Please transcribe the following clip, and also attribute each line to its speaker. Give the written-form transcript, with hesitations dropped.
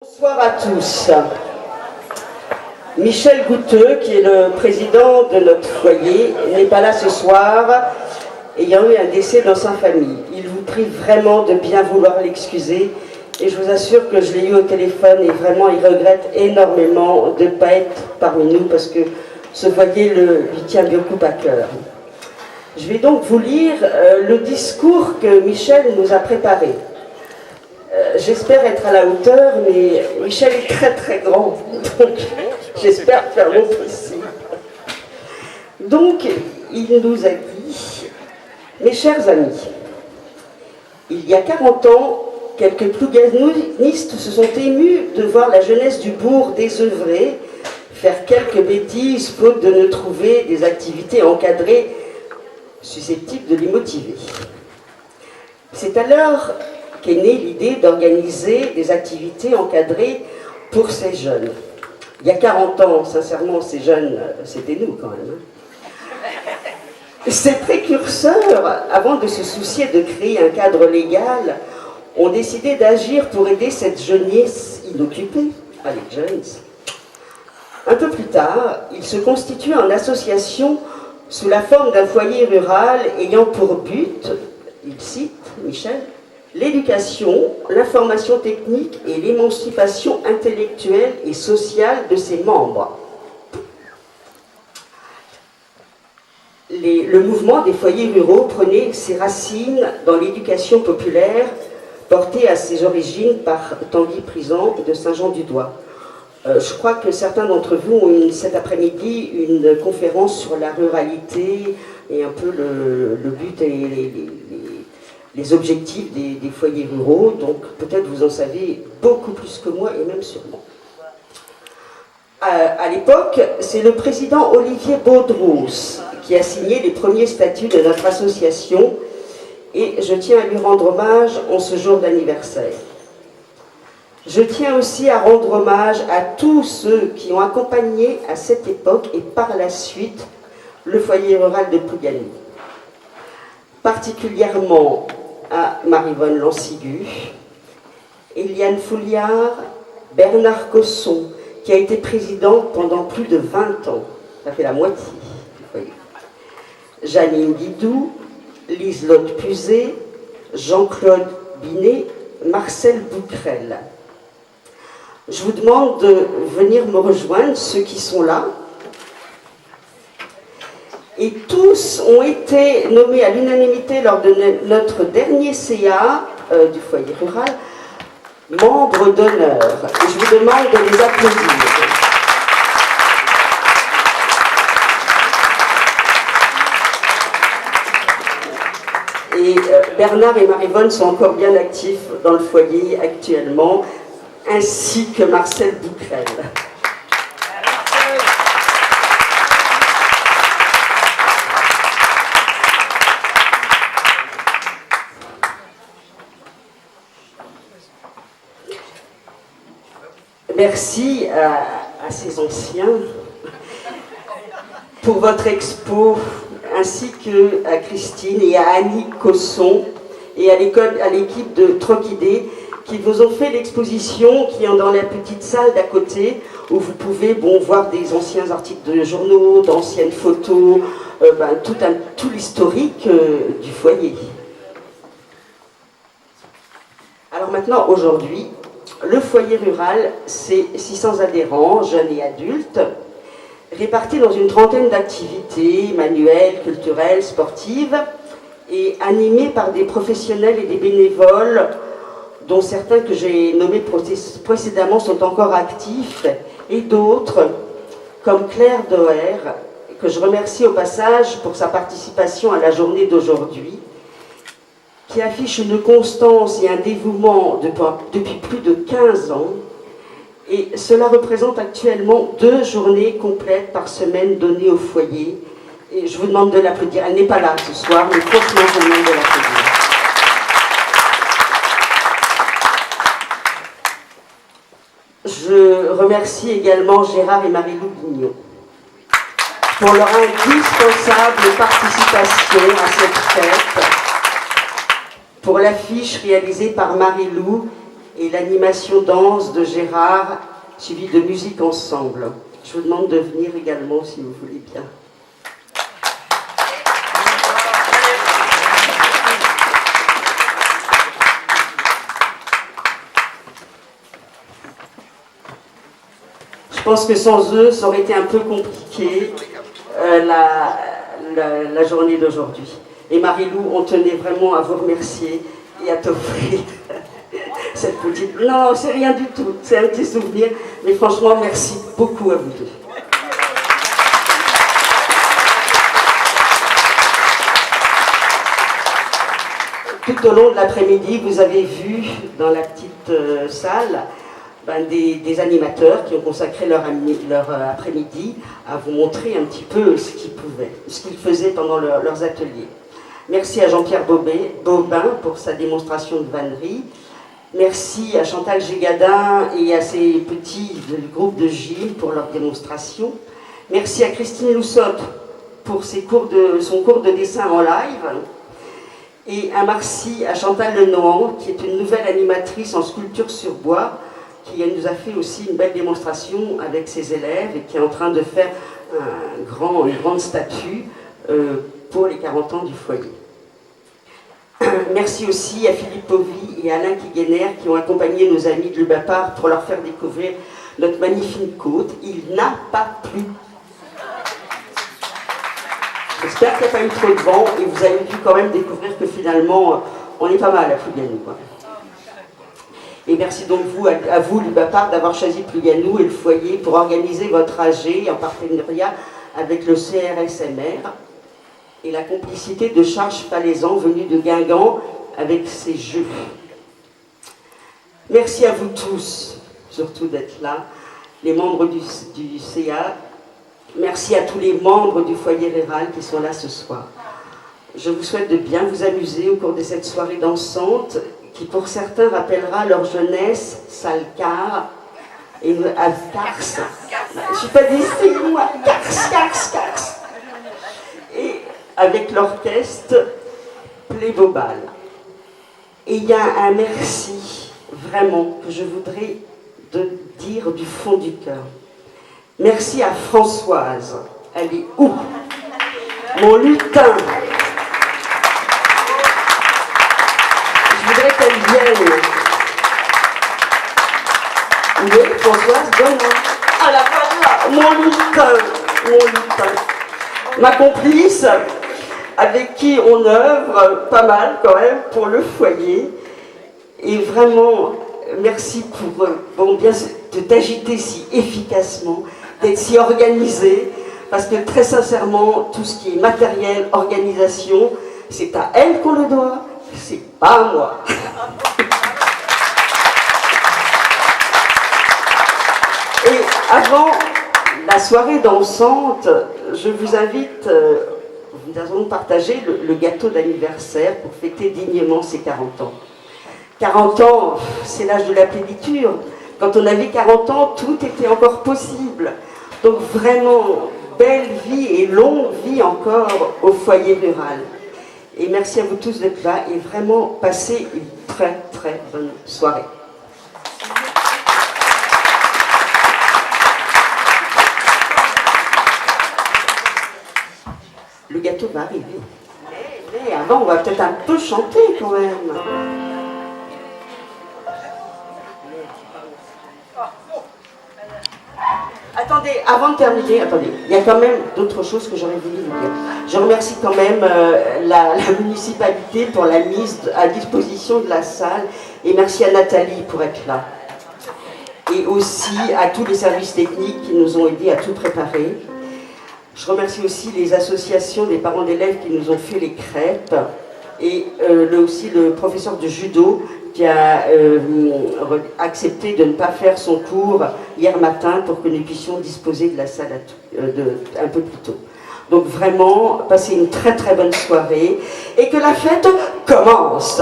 Speaker 1: Bonsoir à tous. Michel Gouteux, qui est le président de notre foyer, n'est pas là ce soir, ayant eu un décès dans sa famille. Il vous prie vraiment de bien vouloir l'excuser, et je vous assure que je l'ai eu au téléphone, et vraiment il regrette énormément de ne pas être parmi nous, parce que ce foyer lui tient beaucoup à cœur. Je vais donc vous lire le discours que Michel nous a préparé. J'espère être à la hauteur, mais Michel est très très grand, donc j'espère faire mon possible. Donc, il nous a dit, mes chers amis, il y a 40 ans, quelques plouganistes se sont émus de voir la jeunesse du bourg désœuvrée faire quelques bêtises faute de ne trouver des activités encadrées susceptibles de les motiver. C'est alors qu'est née l'idée d'organiser des activités encadrées pour ces jeunes. Il y a 40 ans, sincèrement, ces jeunes, c'était nous quand même. Ces précurseurs, avant de se soucier de créer un cadre légal, ont décidé d'agir pour aider cette jeunesse inoccupée, les jeunes. Un peu plus tard, ils se constituent en association sous la forme d'un foyer rural ayant pour but, il cite Michel, l'éducation, l'information technique et l'émancipation intellectuelle et sociale de ses membres. Le mouvement des foyers ruraux prenait ses racines dans l'éducation populaire portée à ses origines par Tanguy Prisant de Saint-Jean-du-Doigt. Je crois que certains d'entre vous ont eu cet après-midi une conférence sur la ruralité et un peu le but et les objectifs des foyers ruraux, donc peut-être vous en savez beaucoup plus que moi et même sûrement. À l'époque, c'est le président Olivier Baudrousse qui a signé les premiers statuts de notre association et je tiens à lui rendre hommage en ce jour d'anniversaire. Je tiens aussi à rendre hommage à tous ceux qui ont accompagné à cette époque et par la suite le foyer rural de Plougany. Particulièrement à Maryvonne Lansigu, Eliane Fouliard, Bernard Cosson, qui a été président pendant plus de 20 ans, ça fait la moitié du foyer, Janine Guidou, Liselotte Puzet, Jean-Claude Binet, Marcel Bouquerel. Je vous demande de venir me rejoindre, ceux qui sont là. Et tous ont été nommés à l'unanimité lors de notre dernier CA du foyer rural, membres d'honneur. Et je vous demande de les applaudir. Et Bernard et Maryvonne sont encore bien actifs dans le foyer actuellement, ainsi que Marcel Bouquerel. Merci à ces anciens pour votre expo, ainsi qu'à Christine et à Annie Cosson et à l'équipe de Troquidé qui vous ont fait l'exposition qui est dans la petite salle d'à côté où vous pouvez voir des anciens articles de journaux, d'anciennes photos, tout l'historique du foyer. Alors maintenant, aujourd'hui, le foyer rural, c'est 600 adhérents, jeunes et adultes, répartis dans une trentaine d'activités manuelles, culturelles, sportives, et animés par des professionnels et des bénévoles, dont certains que j'ai nommés précédemment sont encore actifs, et d'autres, comme Claire Doer, que je remercie au passage pour sa participation à la journée d'aujourd'hui, qui affiche une constance et un dévouement depuis plus de 15 ans. Et cela représente actuellement 2 journées complètes par semaine données au foyer. Et je vous demande de l'applaudir. Elle n'est pas là ce soir, mais franchement, je vous demande de l'applaudir. Je remercie également Gérard et Marie-Lou Bignon pour leur indispensable participation à cette fête, pour l'affiche réalisée par Marie-Lou et l'animation danse de Gérard, suivie de musique ensemble. Je vous demande de venir également si vous voulez bien. Je pense que sans eux, ça aurait été un peu compliqué la journée d'aujourd'hui. Et Marie-Lou, on tenait vraiment à vous remercier et à t'offrir cette petite... Non, c'est rien du tout, c'est un petit souvenir, mais franchement, merci beaucoup à vous deux. Tout au long de l'après-midi, vous avez vu dans la petite salle des animateurs qui ont consacré leur après-midi à vous montrer un petit peu ce qu'ils faisaient pendant leurs ateliers. Merci à Jean-Pierre Bobin pour sa démonstration de vannerie. Merci à Chantal Gégadin et à ses petits du groupe de Gilles pour leur démonstration. Merci à Christine Loussop pour son cours de dessin en live. Et un merci à Chantal Lenohan, qui est une nouvelle animatrice en sculpture sur bois, qui nous a fait aussi une belle démonstration avec ses élèves et qui est en train de faire une grande statue pour les 40 ans du foyer. Merci aussi à Philippe Povy et Alain Kiguener qui ont accompagné nos amis de Lubapar pour leur faire découvrir notre magnifique côte. Il n'a pas plu. J'espère qu'il n'y a pas eu trop de vent et vous avez dû quand même découvrir que finalement, on est pas mal à Plougasnou. Et merci donc à vous, Lubapar, d'avoir choisi Plougasnou et le foyer pour organiser votre AG en partenariat avec le CRSMR et la complicité de Charles Falaisan venu de Guingamp avec ses jeux. Merci à vous tous, surtout d'être là, les membres du CA. Merci à tous les membres du foyer rural qui sont là ce soir. Je vous souhaite de bien vous amuser au cours de cette soirée dansante qui pour certains rappellera leur jeunesse, Salcar et à Cars. Je ne suis pas d'ici, moi, Cars. Et avec l'orchestre Plébobal. Et il y a un merci, vraiment, que je voudrais dire du fond du cœur. Merci à Françoise. Elle est où? Mon lutin. Je voudrais qu'elle vienne. Oui, Françoise, donne-moi. Ah la voilà, mon lutin. Ma complice, avec qui on œuvre pas mal quand même pour le foyer. Et vraiment, merci pour bien de t'agiter si efficacement, d'être si organisé, parce que très sincèrement, tout ce qui est matériel, organisation, c'est à elle qu'on le doit, c'est pas à moi. Et avant la soirée dansante, je vous invite, nous allons partager le gâteau d'anniversaire pour fêter dignement ses 40 ans. 40 ans, c'est l'âge de la plénitude. Quand on avait 40 ans, tout était encore possible. Donc vraiment, belle vie et longue vie encore au foyer rural. Et merci à vous tous d'être là et vraiment passez une très très bonne soirée. Le gâteau va arriver. Mais avant, on va peut-être un peu chanter quand même. Attendez, avant de terminer, il y a quand même d'autres choses que j'aurais voulu vous dire. Je remercie quand même la municipalité pour la mise à disposition de la salle et merci à Nathalie pour être là. Et aussi à tous les services techniques qui nous ont aidés à tout préparer. Je remercie aussi les associations des parents d'élèves qui nous ont fait les crêpes et aussi le professeur de judo qui a accepté de ne pas faire son cours hier matin pour que nous puissions disposer de la salle un peu plus tôt. Donc vraiment, passez une très très bonne soirée et que la fête commence.